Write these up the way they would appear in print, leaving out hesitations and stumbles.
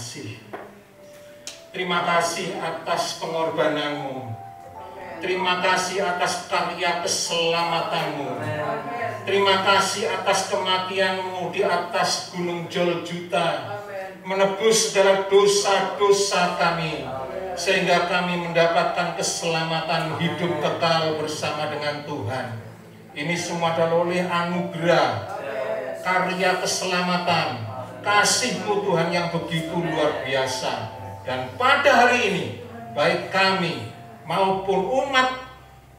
kasih. Terima kasih atas pengorbananmu. Terima kasih atas karya keselamatanmu. Terima kasih atas kematianmu di atas gunung Golgota, menebus segala dosa-dosa kami, sehingga kami mendapatkan keselamatan hidup kekal bersama dengan Tuhan. Ini semua adalah oleh anugerah, karya keselamatan, kasih-Mu Tuhan yang begitu luar biasa. Dan pada hari ini, baik kami maupun umat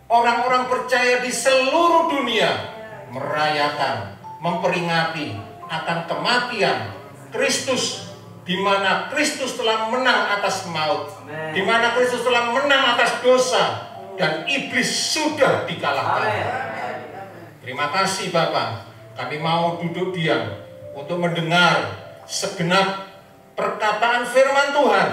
orang-orang percaya di seluruh dunia merayakan, memperingati akan kematian Kristus, di mana Kristus telah menang atas maut, di mana Kristus telah menang atas dosa, dan iblis sudah dikalahkan. Terima kasih Bapa. Kami mau duduk diam untuk mendengar segenap perkataan firman Tuhan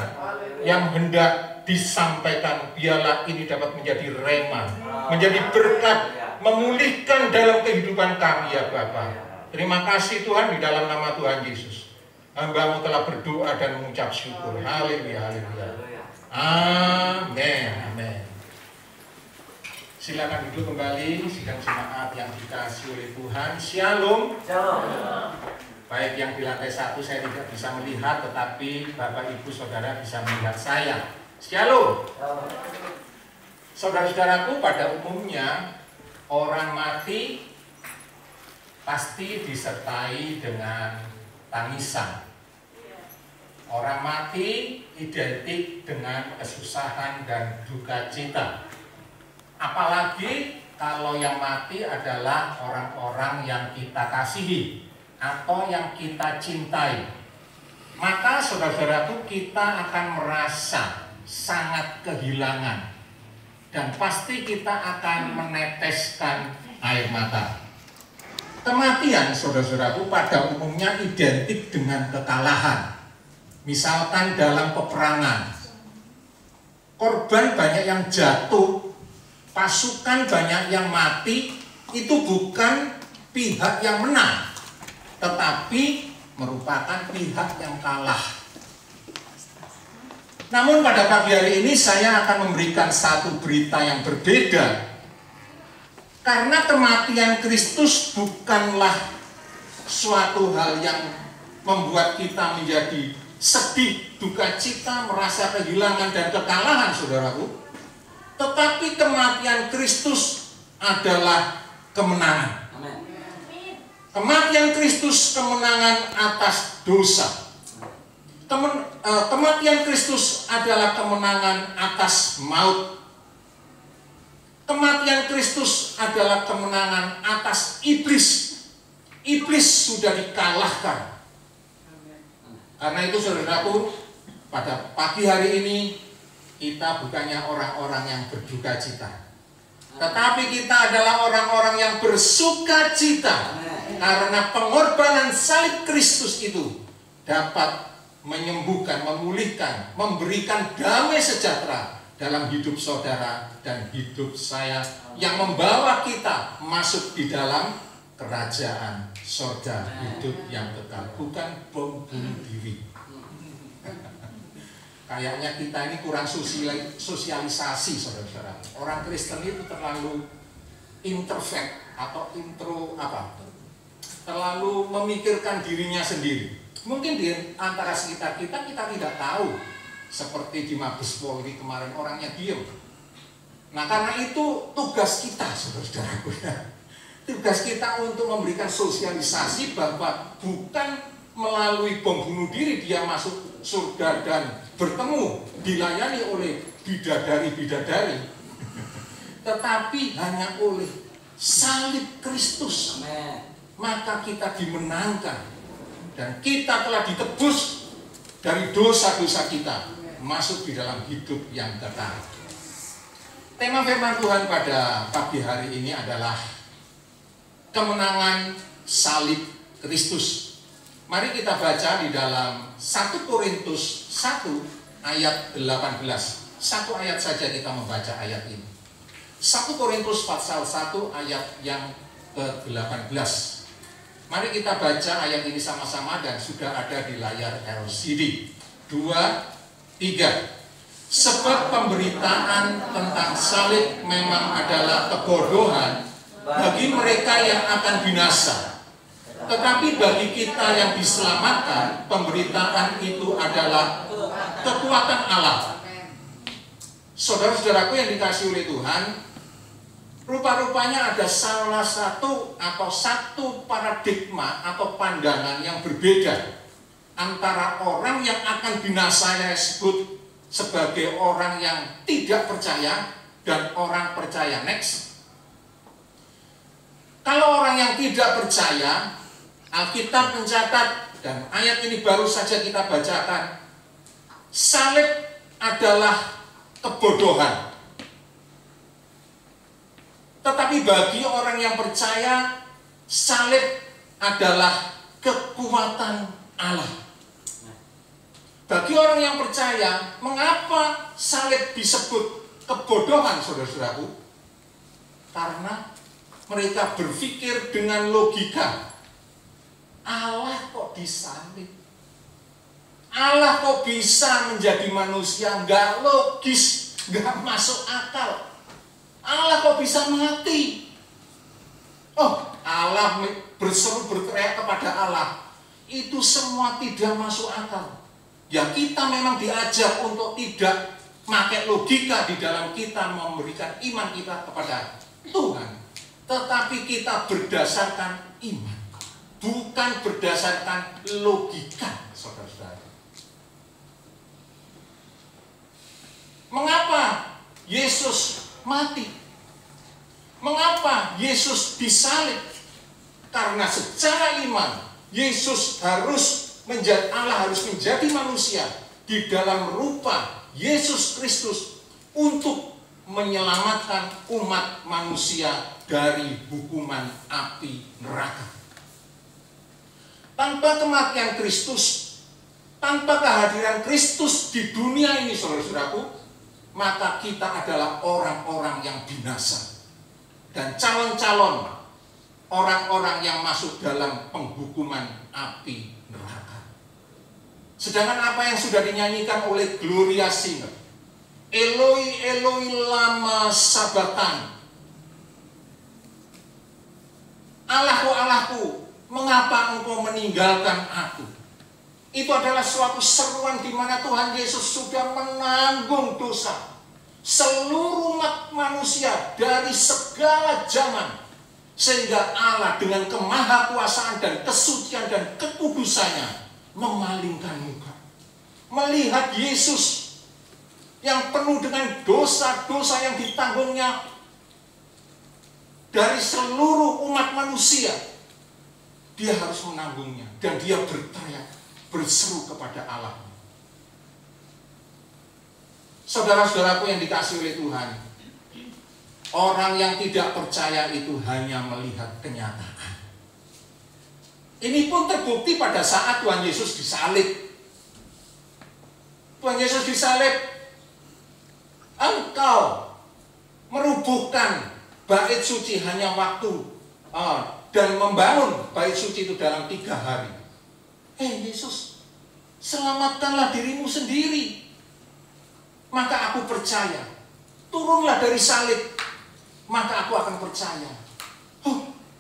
yang hendak disampaikan. Biarlah ini dapat menjadi rema, menjadi berkat, memulihkan dalam kehidupan kami ya Bapa. Terima kasih Tuhan, di dalam nama Tuhan Yesus hamba-Mu telah berdoa dan mengucap syukur. Haleluya, haleluya. Amin, amin. Silakan duduk kembali, sidang jemaat yang dikasihi oleh Tuhan. Shalom. Shalom. Baik yang di lantai 1 saya tidak bisa melihat, tetapi Bapak Ibu Saudara bisa melihat saya. Shalom. Saudara-saudaraku, pada umumnya orang mati pasti disertai dengan tangisan. Orang mati identik dengan kesusahan dan duka cita. Apalagi kalau yang mati adalah orang-orang yang kita kasihi atau yang kita cintai. Maka saudara-saudaraku, kita akan merasa sangat kehilangan. Dan pasti kita akan meneteskan air mata. Kematian, saudara-saudaraku, pada umumnya identik dengan kekalahan. Misalkan dalam peperangan, korban banyak yang jatuh, pasukan banyak yang mati, itu bukan pihak yang menang, tetapi merupakan pihak yang kalah. Namun pada pagi hari ini saya akan memberikan satu berita yang berbeda. Karena kematian Kristus bukanlah suatu hal yang membuat kita menjadi sedih, duka cita, merasa kehilangan dan kekalahan, saudaraku. Tetapi kematian Kristus adalah kemenangan. Kematian Kristus kemenangan atas dosa. Kematian Kristus adalah kemenangan atas maut. Kematian Kristus adalah kemenangan atas iblis. Iblis sudah dikalahkan. Karena itu saudaraku, pada pagi hari ini kita bukannya orang-orang yang berduka cita, tetapi kita adalah orang-orang yang bersuka cita. Karena pengorbanan salib Kristus itu dapat menyembuhkan, memulihkan, memberikan damai sejahtera dalam hidup saudara dan hidup saya, yang membawa kita masuk di dalam kerajaan surga, hidup yang kekal, bukan bom bunuh diri. Kayaknya kita ini kurang sosialisasi, saudara-saudara. Orang Kristen itu terlalu introvert atau terlalu memikirkan dirinya sendiri. Mungkin di antara sekitar kita tidak tahu. Seperti di Mabes Polri kemarin, orangnya diem. Nah, karena itu tugas kita, saudara-saudaraku, tugas kita untuk memberikan sosialisasi bahwa bukan melalui bom bunuh diri dia masuk surga dan bertemu, dilayani oleh bidadari-bidadari, tetapi hanya oleh salib Kristus. Maka kita dimenangkan dan kita telah ditebus dari dosa-dosa kita, masuk di dalam hidup yang kekal. Tema firman Tuhan pada pagi hari ini adalah kemenangan salib Kristus. Mari kita baca di dalam 1 Korintus 1 ayat 18. Satu ayat saja kita membaca ayat ini. 1 Korintus pasal 1 ayat yang ke-18. Mari kita baca ayat ini sama-sama dan sudah ada di layar LCD. 2, 3. Sebab pemberitaan tentang salib memang adalah kebodohan bagi mereka yang akan binasa. Tetapi bagi kita yang diselamatkan, pemberitaan itu adalah kekuatan Allah. Saudara-saudaraku yang dikasihi oleh Tuhan, rupa-rupanya ada salah satu atau satu paradigma atau pandangan yang berbeda antara orang yang akan binasa yang disebut sebagai orang yang tidak percaya dan orang percaya. Next. Kalau orang yang tidak percaya, Alkitab mencatat, dan ayat ini baru saja kita bacakan, salib adalah kebodohan. Tetapi bagi orang yang percaya, salib adalah kekuatan Allah. Bagi orang yang percaya, mengapa salib disebut kebodohan, saudara-saudaraku? Karena mereka berpikir dengan logika. Allah kok disalib? Allah kok bisa menjadi manusia? Nggak logis, nggak masuk akal. Allah kok bisa mati? Oh, Allah berseru berteriak kepada Allah. Itu semua tidak masuk akal. Ya, kita memang diajak untuk tidak pakai logika di dalam kita memberikan iman kita kepada Tuhan. Tetapi kita berdasarkan iman, bukan berdasarkan logika, saudara-saudara. Mengapa Yesus mati? Mengapa Yesus disalib? Karena secara iman Yesus Allah harus menjadi manusia di dalam rupa Yesus Kristus untuk menyelamatkan umat manusia dari hukuman api neraka. Tanpa kematian Kristus, tanpa kehadiran Kristus di dunia ini, saudara-saudaraku, maka kita adalah orang-orang yang binasa dan calon-calon orang-orang yang masuk dalam penghukuman api neraka. Sedangkan apa yang sudah dinyanyikan oleh Gloria Singer, Eloi Eloi lama sabachthani, Allahku Allahku, mengapa engkau meninggalkan aku? Itu adalah suatu seruan di mana Tuhan Yesus sudah menanggung dosa seluruh umat manusia dari segala zaman, sehingga Allah dengan kemahakuasaan dan kesucian dan kekudusannya memalingkan muka, melihat Yesus yang penuh dengan dosa-dosa yang ditanggungnya dari seluruh umat manusia. Dia harus menanggungnya, dan dia berteriak, berseru kepada Allah. Saudara-saudaraku yang dikasihi oleh Tuhan, orang yang tidak percaya itu hanya melihat kenyataan. Ini pun terbukti pada saat Tuhan Yesus disalib. Tuhan Yesus disalib, engkau merubuhkan bait suci hanya waktu dan membangun bait suci itu dalam 3 hari. Yesus, selamatkanlah dirimu sendiri. Maka aku percaya. Turunlah dari salib, maka aku akan percaya.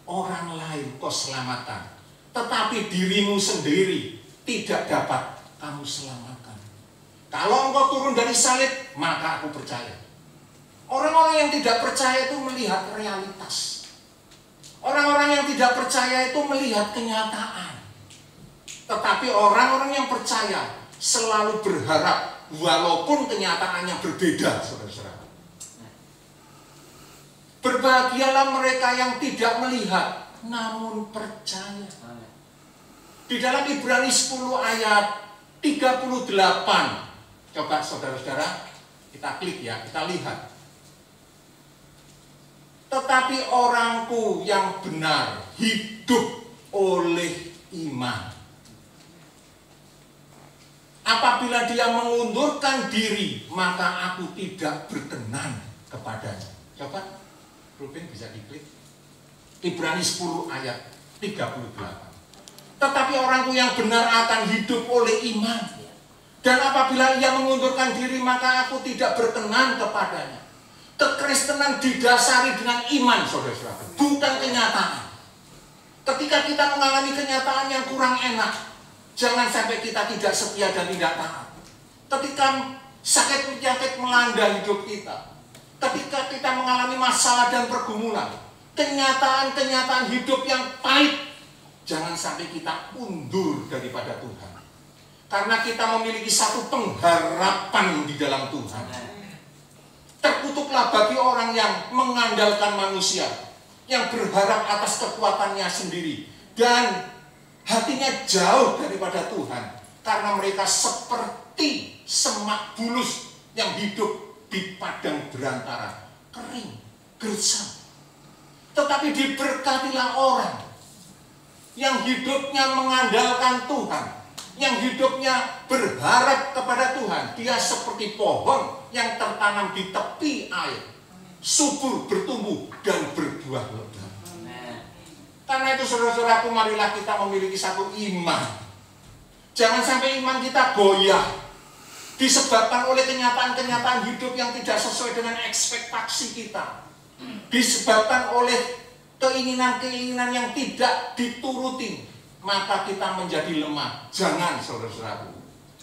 Orang lain kau selamatkan, tetapi dirimu sendiri tidak dapat kamu selamatkan. Kalau engkau turun dari salib, maka aku percaya. Orang-orang yang tidak percaya itu melihat realitas. Orang-orang yang tidak percaya itu melihat kenyataan. Tetapi orang-orang yang percaya selalu berharap walaupun kenyataannya berbeda, saudara-saudara. Berbahagialah mereka yang tidak melihat namun percaya. Di dalam Ibrani 10 ayat 38. Coba saudara-saudara kita klik ya, kita lihat. Tetapi orangku yang benar hidup oleh iman. Apabila dia mengundurkan diri, maka aku tidak berkenan kepadanya. Coba Ruben bisa diklik. Ibrani 10 ayat 38. Tetapi orangku yang benar akan hidup oleh iman. Dan apabila ia mengundurkan diri, maka aku tidak berkenan kepadanya. Kekristenan didasari dengan iman, saudara-saudara, bukan kenyataan. Ketika kita mengalami kenyataan yang kurang enak, jangan sampai kita tidak setia dan tidak taat. Ketika sakit penyakit melanda hidup kita, ketika kita mengalami masalah dan pergumulan, kenyataan-kenyataan hidup yang pahit, jangan sampai kita undur daripada Tuhan. Karena kita memiliki satu pengharapan di dalam Tuhan. Terkutuklah bagi orang yang mengandalkan manusia, yang berharap atas kekuatannya sendiri, dan hatinya jauh daripada Tuhan. Karena mereka seperti semak bulus yang hidup di padang belantara, kering, gersang. Tetapi diberkatilah orang yang hidupnya mengandalkan Tuhan, yang hidupnya berharap kepada Tuhan. Dia seperti pohon yang tertanam di tepi air, subur bertumbuh dan berbuah lebat. Karena itu saudara-saudaraku, marilah kita memiliki satu iman. Jangan sampai iman kita goyah disebabkan oleh kenyataan-kenyataan hidup yang tidak sesuai dengan ekspektasi kita, disebabkan oleh keinginan-keinginan yang tidak dituruti, maka kita menjadi lemah. Jangan, saudara-saudaraku,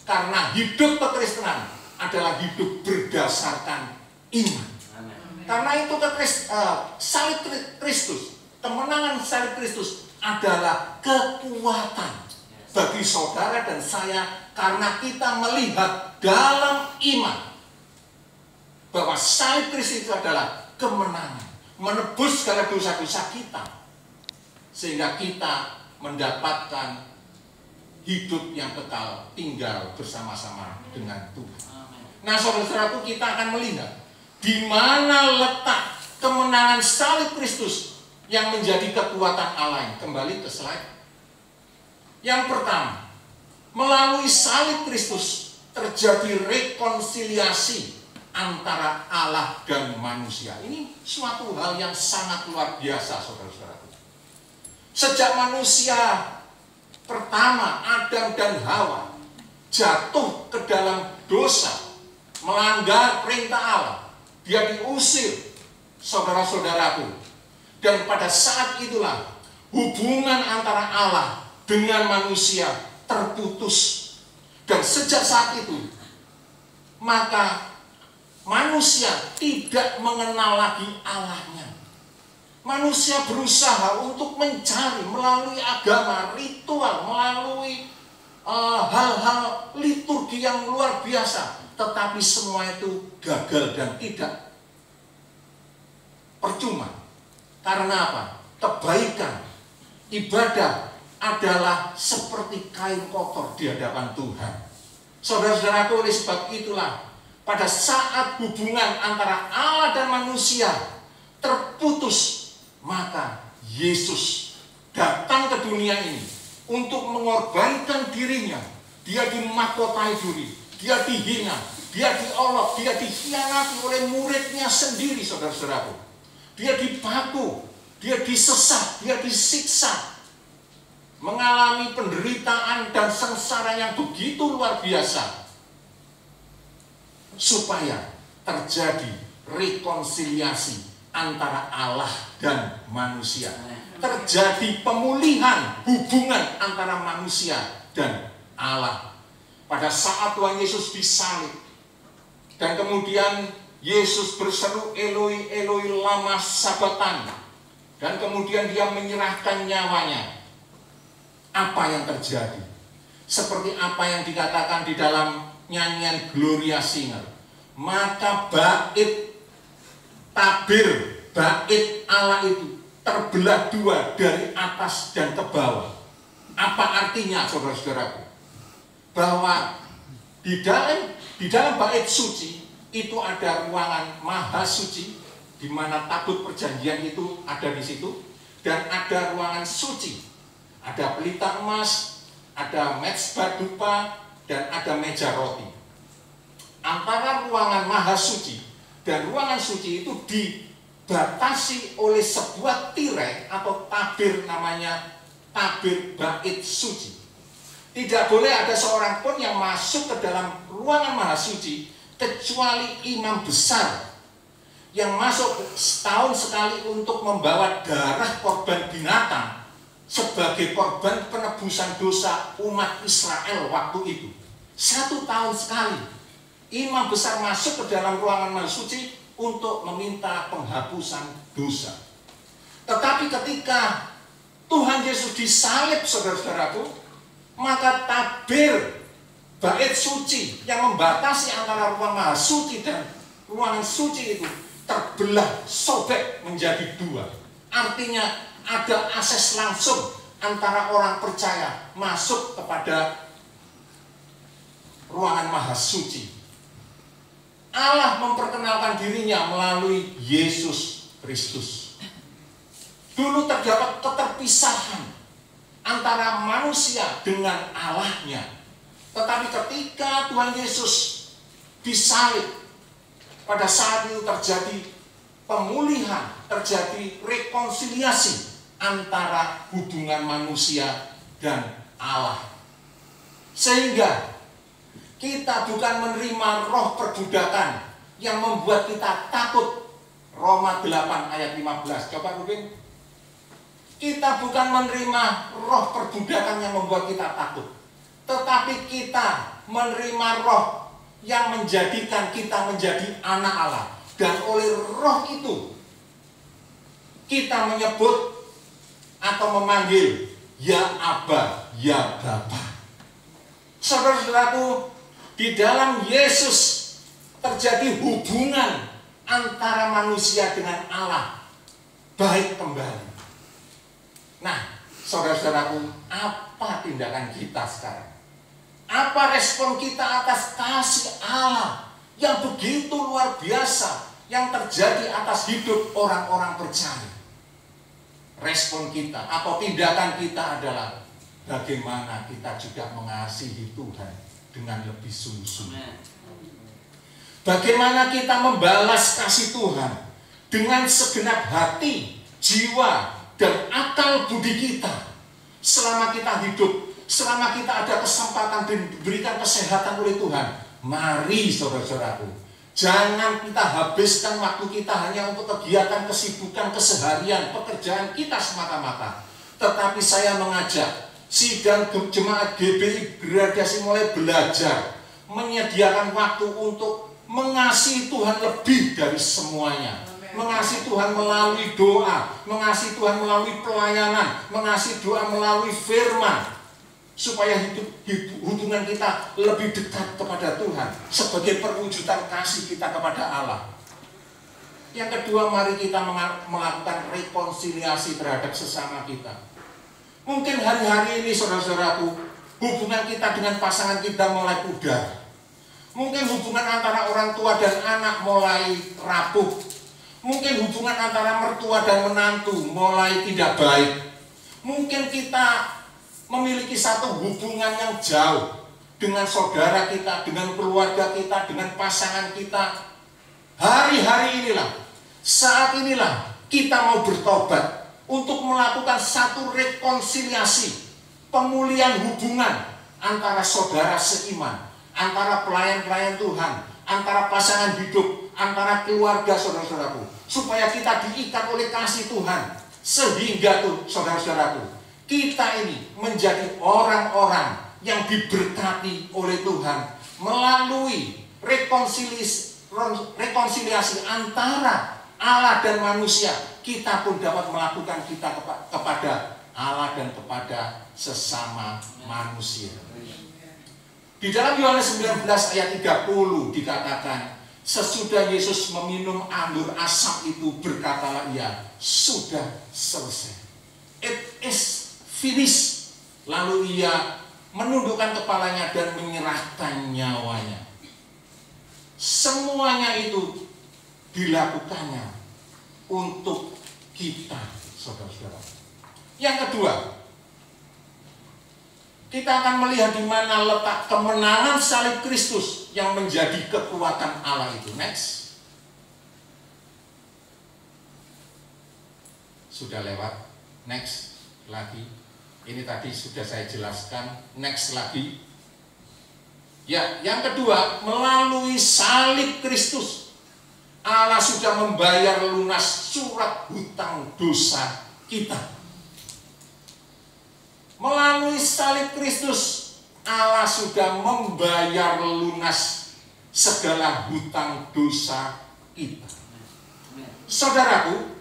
karena hidup kekristenan adalah hidup berdasarkan iman. Karena itu salib Kristus, kemenangan salib Kristus adalah kekuatan bagi saudara dan saya, karena kita melihat dalam iman bahwa salib Kristus itu adalah kemenangan, menebus segala dosa-dosa kita, sehingga kita mendapatkan hidup yang kekal, tinggal bersama-sama dengan Tuhan. Nah, saudara-saudaraku, kita akan melihat di mana letak kemenangan salib Kristus yang menjadi kekuatan Allah. Kembali ke slide. Yang pertama, melalui salib Kristus terjadi rekonsiliasi antara Allah dan manusia. Ini suatu hal yang sangat luar biasa, saudara-saudaraku. Sejak manusia pertama, Adam dan Hawa, jatuh ke dalam dosa, melanggar perintah Allah, dia diusir, saudara-saudaraku. Dan pada saat itulah hubungan antara Allah dengan manusia terputus. Dan sejak saat itu, maka manusia tidak mengenal lagi Allahnya. Manusia berusaha untuk mencari melalui agama, ritual, melalui hal-hal liturgi yang luar biasa. Tetapi semua itu gagal dan tidak percuma. Karena apa? Kebaikan, ibadah adalah seperti kain kotor di hadapan Tuhan. Saudara-saudaraku, oleh sebab itulah pada saat hubungan antara Allah dan manusia terputus, maka Yesus datang ke dunia ini untuk mengorbankan dirinya. Dia dimahkotai duri, dia dihina, dia diolok, dia dikhianati oleh muridnya sendiri, saudara-saudaraku. Dia dipaku, dia disesat, dia disiksa, mengalami penderitaan dan sengsara yang begitu luar biasa, supaya terjadi rekonsiliasi antara Allah dan manusia. Terjadi pemulihan hubungan antara manusia dan Allah. Pada saat Tuhan Yesus disalib, dan kemudian Yesus berseru, Eloi, Eloi, lama sabachthani, dan kemudian dia menyerahkan nyawanya. Apa yang terjadi? Seperti apa yang dikatakan di dalam nyanyian Gloria Singer. Maka bait tabir, bait Allah itu terbelah dua dari atas dan ke bawah. Apa artinya, saudara-saudaraku? Bahwa di dalam bait suci itu ada ruangan maha suci, di mana tabut perjanjian itu ada di situ, dan ada ruangan suci, ada pelita emas, ada mezbah dupa, dan ada meja roti. Antara ruangan maha suci dan ruangan suci itu dibatasi oleh sebuah tirai atau tabir, namanya tabir bait suci. Tidak boleh ada seorang pun yang masuk ke dalam ruangan maha suci kecuali imam besar yang masuk setahun sekali untuk membawa darah korban binatang sebagai korban penebusan dosa umat Israel waktu itu. 1 tahun sekali imam besar masuk ke dalam ruangan maha suci untuk meminta penghapusan dosa. Tetapi ketika Tuhan Yesus disalib, saudara-saudaraku, maka tabir bait suci yang membatasi antara ruang maha suci dan ruangan suci itu terbelah, sobek menjadi 2. Artinya ada akses langsung antara orang percaya masuk kepada ruangan maha suci. Allah memperkenalkan dirinya melalui Yesus Kristus. Dulu terdapat keterpisahan antara manusia dengan Allahnya. Tetapi ketika Tuhan Yesus disalib, pada saat itu terjadi pemulihan, terjadi rekonsiliasi antara hubungan manusia dan Allah. Sehingga kita bukan menerima roh perbudakan yang membuat kita takut. Roma 8 ayat 15. Coba Rubin. Kita bukan menerima roh perbudakan yang membuat kita takut, tetapi kita menerima roh yang menjadikan kita menjadi anak Allah. Dan oleh roh itu kita menyebut atau memanggil ya Aba, ya Bapa. Saudara-saudaraku, di dalam Yesus terjadi hubungan antara manusia dengan Allah baik kembali. Nah, saudara-saudaraku, apa tindakan kita sekarang? Apa respon kita atas kasih Allah yang begitu luar biasa yang terjadi atas hidup orang-orang percaya? Respon kita atau tindakan kita adalah bagaimana kita juga mengasihi Tuhan dengan lebih sungguh-sungguh. Bagaimana kita membalas kasih Tuhan dengan segenap hati, jiwa, dan akal budi kita selama kita hidup, selama kita ada kesempatan diberikan kesehatan oleh Tuhan. Mari saudara-saudaraku, jangan kita habiskan waktu kita hanya untuk kegiatan, kesibukan, keseharian, pekerjaan kita semata-mata. Tetapi saya mengajak sidang jemaat GBI Gradasi mulai belajar menyediakan waktu untuk mengasihi Tuhan lebih dari semuanya. Mengasihi Tuhan melalui doa, mengasihi Tuhan melalui pelayanan, mengasihi doa melalui firman, supaya hubungan kita lebih dekat kepada Tuhan sebagai perwujudan kasih kita kepada Allah. Yang kedua, mari kita melakukan rekonsiliasi terhadap sesama kita. Mungkin hari-hari ini saudara-saudaraku, hubungan kita dengan pasangan kita mulai pudar. Mungkin hubungan antara orang tua dan anak mulai rapuh. Mungkin hubungan antara mertua dan menantu mulai tidak baik. Mungkin kita memiliki satu hubungan yang jauh dengan saudara kita, dengan keluarga kita, dengan pasangan kita. Hari-hari inilah, saat inilah kita mau bertobat untuk melakukan satu rekonsiliasi, pemulihan hubungan antara saudara seiman, antara pelayan-pelayan Tuhan, antara pasangan hidup, antara keluarga saudara-saudaraku, supaya kita diikat oleh kasih Tuhan, sehingga tuh saudara-saudaraku, kita ini menjadi orang-orang yang diberkati oleh Tuhan melalui rekonsiliasi antara Allah dan manusia. Kita pun dapat melakukan kita kepada Allah dan kepada sesama manusia. Di dalam Yohanes 19 ayat 30 dikatakan, sesudah Yesus meminum anggur asam itu, berkatalah ia, sudah selesai. It is finished. Lalu ia menundukkan kepalanya dan menyerahkan nyawanya. Semuanya itu dilakukannya untuk kita, saudara-saudara. Yang kedua, kita akan melihat di mana letak kemenangan salib Kristus yang menjadi kekuatan Allah itu. Next. Sudah lewat. Next lagi. Ini tadi sudah saya jelaskan. Next lagi. Ya, yang kedua, melalui salib Kristus Allah sudah membayar lunas surat hutang dosa kita. Melalui salib Kristus Allah sudah membayar lunas segala hutang dosa kita. Saudaraku,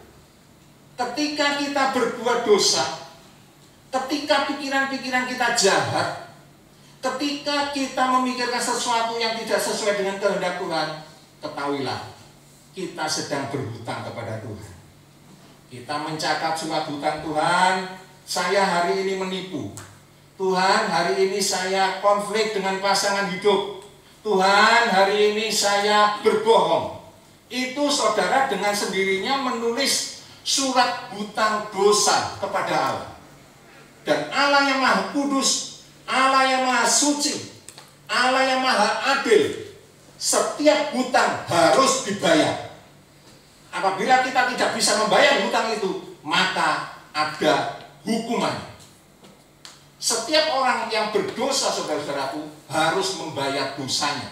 ketika kita berbuat dosa, ketika pikiran-pikiran kita jahat, ketika kita memikirkan sesuatu yang tidak sesuai dengan kehendak Tuhan, ketahuilah, kita sedang berhutang kepada Tuhan. Kita mencatat surat hutang Tuhan, saya hari ini menipu. Tuhan, hari ini saya konflik dengan pasangan hidup. Tuhan, hari ini saya berbohong. Itu saudara dengan sendirinya menulis surat hutang dosa kepada Allah. Dan Allah yang Maha Kudus, Allah yang Maha Suci, Allah yang Maha Adil, setiap hutang harus dibayar. Apabila kita tidak bisa membayar hutang itu, maka ada hukuman. Setiap orang yang berdosa, saudara-saudaraku, harus membayar dosanya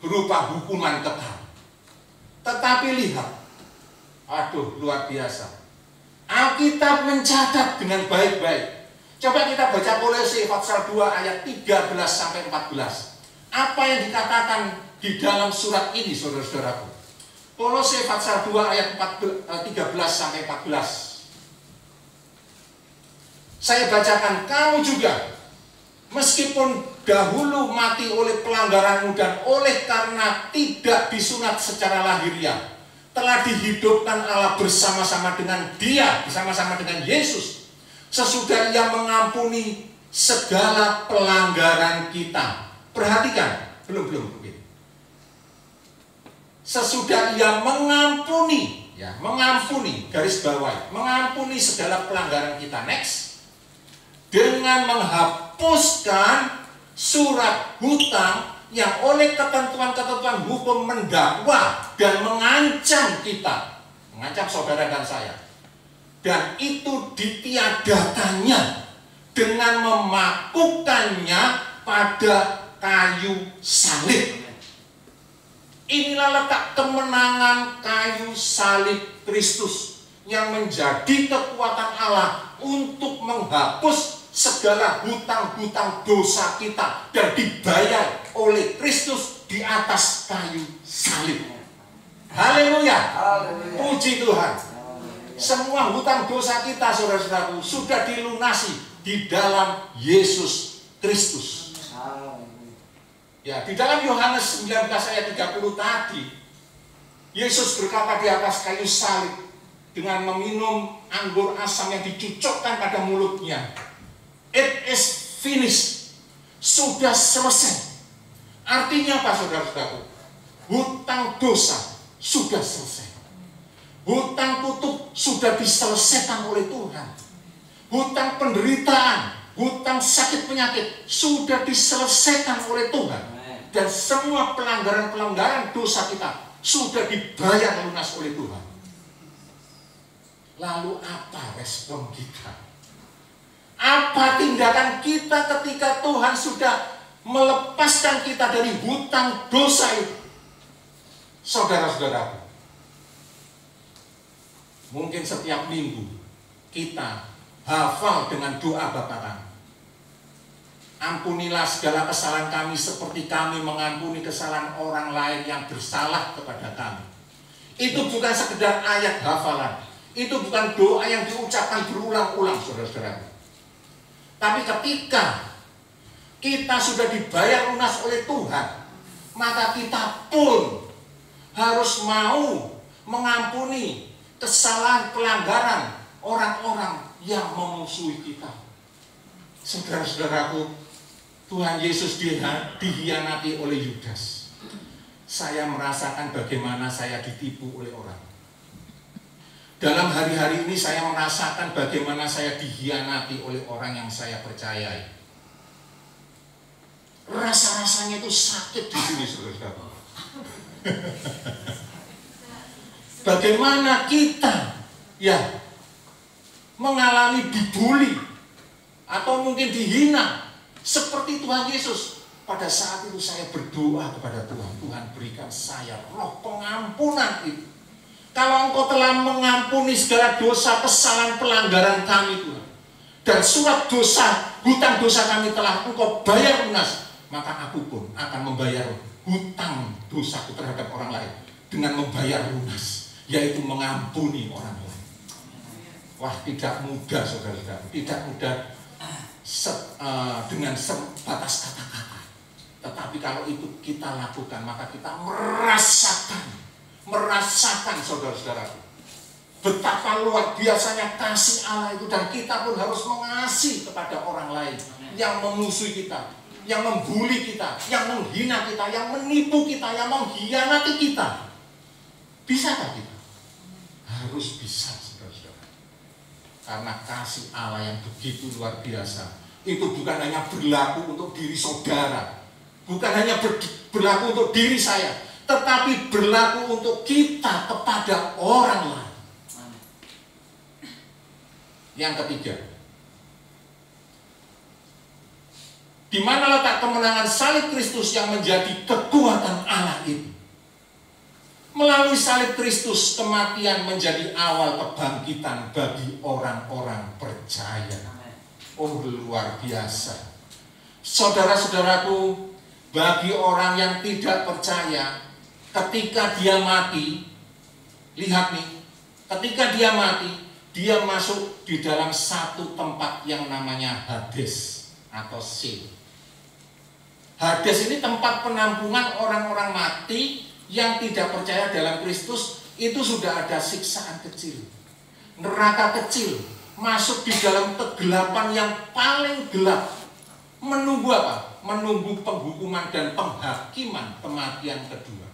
berupa hukuman kekal. Tetapi lihat, aduh luar biasa, Alkitab mencatat dengan baik-baik. Coba kita baca Kolose pasal 2 ayat 13 sampai 14. Apa yang dikatakan di dalam surat ini, saudara-saudaraku? Kolose pasal 2 ayat 13 sampai 14. Saya bacakan, kamu juga meskipun dahulu mati oleh pelanggaranmu dan oleh karena tidak disunat secara lahiriah, telah dihidupkan Allah bersama-sama dengan Dia, bersama-sama dengan Yesus, sesudah Ia mengampuni segala pelanggaran kita. Perhatikan, belum. Sesudah Ia mengampuni, ya, mengampuni, garis bawah, mengampuni segala pelanggaran kita. Next. Dengan menghapuskan surat hutang yang oleh ketentuan-ketentuan hukum mendakwa dan mengancam kita, mengancam saudara dan saya. Dan itu ditiadakannya dengan memakukannya pada kayu salib. Inilah letak kemenangan kayu salib Kristus yang menjadi kekuatan Allah untuk menghapus segala hutang-hutang dosa kita dan dibayar oleh Kristus di atas kayu salib. Haleluya. Puji Tuhan. Semua hutang dosa kita, saudara-saudaraku, sudah dilunasi di dalam Yesus Kristus. Ya, di dalam Yohanes 19 ayat 30 tadi, Yesus berkata di atas kayu salib dengan meminum anggur asam yang dicucukkan pada mulutnya. It is finished. Sudah selesai. Artinya apa, saudara-saudaraku? Hutang dosa sudah selesai. Hutang kutuk sudah diselesaikan oleh Tuhan. Hutang penderitaan, hutang sakit penyakit sudah diselesaikan oleh Tuhan. Dan semua pelanggaran-pelanggaran dosa kita sudah dibayar lunas oleh Tuhan. Lalu apa respon kita? Apa tindakan kita ketika Tuhan sudah melepaskan kita dari hutang dosa itu? Saudara-saudaraku, mungkin setiap minggu kita hafal dengan doa Bapa kami. Ampunilah segala kesalahan kami seperti kami mengampuni kesalahan orang lain yang bersalah kepada kami. Itu bukan sekedar ayat hafalan. Itu bukan doa yang diucapkan berulang-ulang, saudara-saudara. Tapi ketika kita sudah dibayar lunas oleh Tuhan, maka kita pun harus mau mengampuni kesalahan pelanggaran orang-orang yang memusuhi kita. Saudara-saudaraku, Tuhan Yesus dihianati oleh Yudas. Saya merasakan bagaimana saya ditipu oleh orang. Dalam hari-hari ini saya merasakan bagaimana saya dihianati oleh orang yang saya percayai. Rasa-rasanya itu sakit di sini, saudara. Bagaimana kita ya mengalami dibully, atau mungkin dihina seperti Tuhan Yesus. Pada saat itu saya berdoa kepada Tuhan, Tuhan berikan saya roh pengampunan itu. Kalau Engkau telah mengampuni segala dosa, kesalahan, pelanggaran kami Tuhan, dan surat dosa, hutang dosa kami telah Engkau bayar lunas, maka aku pun akan membayar hutang dosaku terhadap orang lain dengan membayar lunas, yaitu mengampuni orang lain. Wah, tidak mudah saudara-saudara, tidak mudah dengan sebatas kata-kata. Tetapi kalau itu kita lakukan, maka kita merasakan saudara-saudaraku, betapa luar biasanya kasih Allah itu. Dan kita pun harus mengasihi kepada orang lain yang memusuhi kita, yang membuli kita, yang menghina kita, yang menipu kita, yang mengkhianati kita. Bisakah kita? Harus bisa saudara-saudara. Karena kasih Allah yang begitu luar biasa itu bukan hanya berlaku untuk diri saudara, bukan hanya berlaku untuk diri saya, tetapi berlaku untuk kita kepada orang lain. Yang ketiga, di mana letak kemenangan salib Kristus yang menjadi kekuatan Allah itu? Melalui salib Kristus, kematian menjadi awal kebangkitan bagi orang-orang percaya. Oh, luar biasa. Saudara-saudaraku, bagi orang yang tidak percaya, ketika dia mati, lihat nih, ketika dia mati, dia masuk di dalam satu tempat yang namanya Hades atau Sheol. Hades ini tempat penampungan orang-orang mati yang tidak percaya dalam Kristus. Itu sudah ada siksaan kecil, neraka kecil, masuk di dalam kegelapan yang paling gelap. Menunggu apa? Menunggu penghukuman dan penghakiman kematian kedua.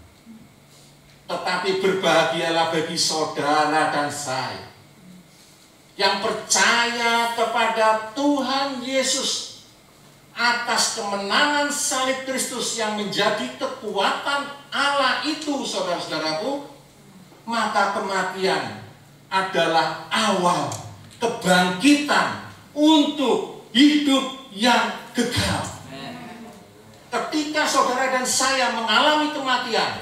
Tetapi berbahagialah bagi saudara dan saya yang percaya kepada Tuhan Yesus atas kemenangan salib Kristus yang menjadi kekuatan Allah itu, saudara-saudaraku. Maka kematian adalah awal kebangkitan untuk hidup yang kekal. Ketika saudara dan saya mengalami kematian,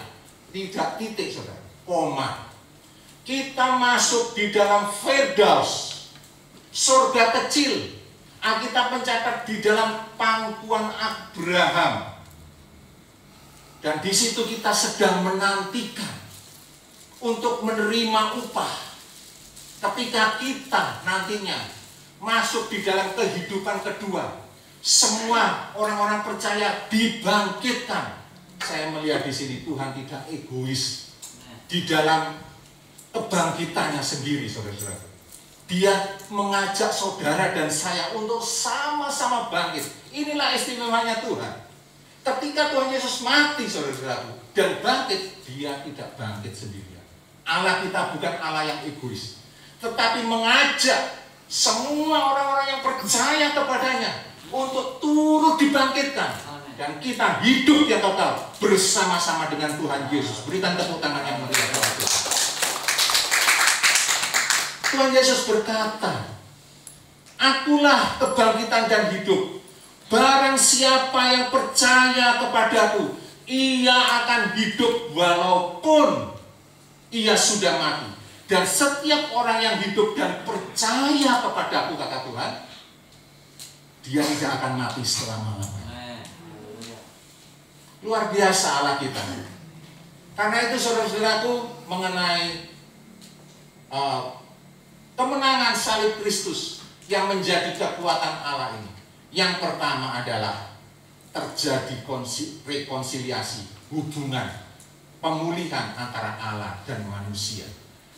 tidak titik saudara, koma, kita masuk di dalam Firdaus, surga kecil. Alkitab mencatat di dalam pangkuan Abraham. Dan di situ kita sedang menantikan untuk menerima upah. Ketika kita nantinya masuk di dalam kehidupan kedua, semua orang-orang percaya dibangkitkan. Saya melihat di sini Tuhan tidak egois di dalam kebangkitannya sendiri, saudara-saudara. Dia mengajak saudara dan saya untuk sama-sama bangkit. Inilah istimewanya Tuhan. Ketika Tuhan Yesus mati, saudara-saudara, dan bangkit, dia tidak bangkit sendirian. Allah kita bukan Allah yang egois, tetapi mengajak semua orang-orang yang percaya kepadanya untuk turut dibangkitkan. Dan kita hidup yang total bersama-sama dengan Tuhan Yesus. Berikan tepuk tangan yang meriah kepada Tuhan. Tuhan Yesus berkata, "Akulah kebangkitan dan hidup. Barang siapa yang percaya kepadaku, ia akan hidup walaupun ia sudah mati. Dan setiap orang yang hidup dan percaya kepadaku," kata Tuhan, "dia tidak akan mati selama-lamanya." Luar biasa Allah kita. Karena itu saudara-saudaraku, mengenai kemenangan salib Kristus yang menjadi kekuatan Allah ini, yang pertama adalah terjadi rekonsiliasi, hubungan, pemulihan antara Allah dan manusia.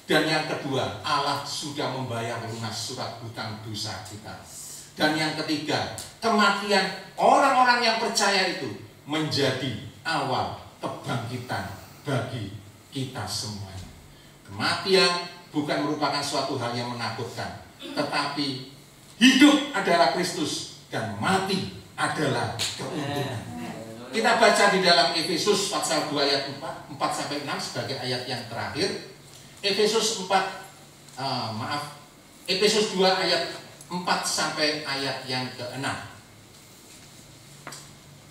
Dan yang kedua, Allah sudah membayar lunas surat hutang dosa kita. Dan yang ketiga, kematian orang-orang yang percaya itu menjadi awal kebangkitan bagi kita semuanya. Kematian bukan merupakan suatu hal yang menakutkan, tetapi hidup adalah Kristus dan mati adalah keuntungan. Kita baca di dalam Efesus pasal 2 ayat 4-6 sebagai ayat yang terakhir. Efesus 2 ayat 4 sampai ayat yang ke-6.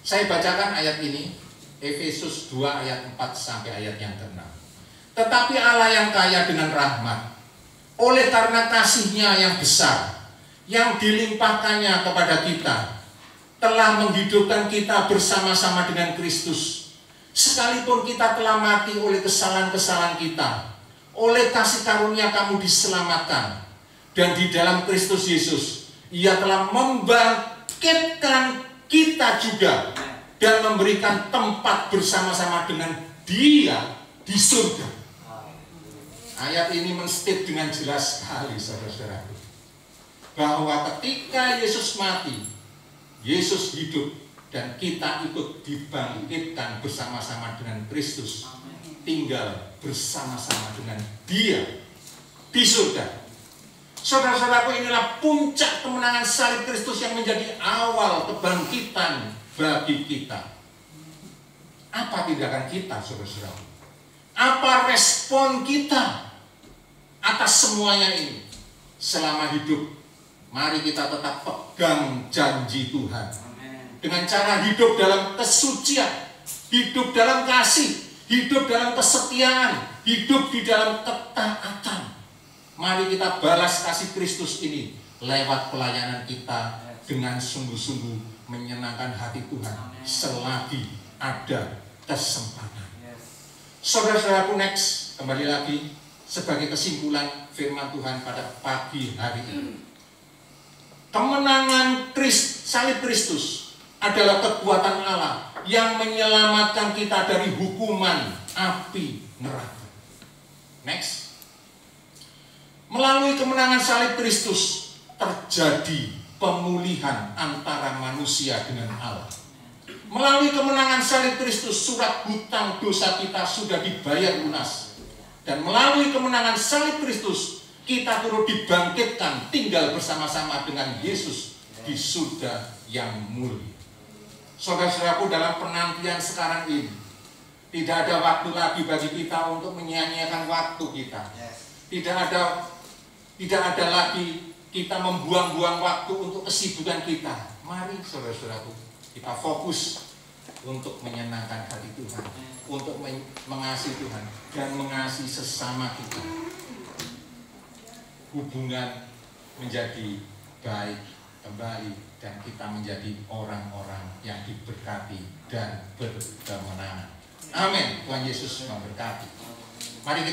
Saya bacakan ayat ini, Efesus 2 ayat 4 sampai ayat yang ke-6. Tetapi Allah yang kaya dengan rahmat, oleh karena kasih-Nya yang besar, yang dilimpahkannya kepada kita, telah menghidupkan kita bersama-sama dengan Kristus. Sekalipun kita telah mati oleh kesalahan-kesalahan kita, oleh kasih karunia kamu diselamatkan. Dan di dalam Kristus Yesus, Ia telah membangkitkan kita juga dan memberikan tempat bersama-sama dengan Dia di surga. Ayat ini menstate dengan jelas sekali, saudara-saudaraku, bahwa ketika Yesus mati, Yesus hidup, dan kita ikut dibangkitkan bersama-sama dengan Kristus, tinggal bersama-sama dengan Dia di surga. Saudara-saudaraku, inilah puncak kemenangan salib Kristus yang menjadi awal kebangkitan bagi kita. Apa tindakan kita, saudara-saudaraku? Apa respon kita atas semuanya ini? Selama hidup, mari kita tetap pegang janji Tuhan. Dengan cara hidup dalam kesucian, hidup dalam kasih, hidup dalam kesetiaan, hidup di dalam ketaatan. Mari kita balas kasih Kristus ini lewat pelayanan kita dengan sungguh-sungguh menyenangkan hati Tuhan selagi ada kesempatan. Saudara-saudaraku, next, kembali lagi sebagai kesimpulan firman Tuhan pada pagi hari ini. Kemenangan salib Kristus adalah kekuatan Allah yang menyelamatkan kita dari hukuman api neraka. Next. Melalui kemenangan salib Kristus terjadi pemulihan antara manusia dengan Allah. Melalui kemenangan salib Kristus, surat hutang dosa kita sudah dibayar lunas. Dan melalui kemenangan salib Kristus, kita turut dibangkitkan tinggal bersama-sama dengan Yesus di surga yang mulia. Saudara-saudaraku, dalam penantian sekarang ini, tidak ada waktu lagi bagi kita untuk menyia-nyiakan waktu kita. Tidak ada lagi kita membuang-buang waktu untuk kesibukan kita. Mari saudara-saudaraku, kita fokus untuk menyenangkan hati Tuhan, untuk mengasihi Tuhan dan mengasihi sesama kita. Hubungan menjadi baik kembali dan kita menjadi orang-orang yang diberkati dan berkemenangan. Amin. Tuhan Yesus memberkati. Mari kita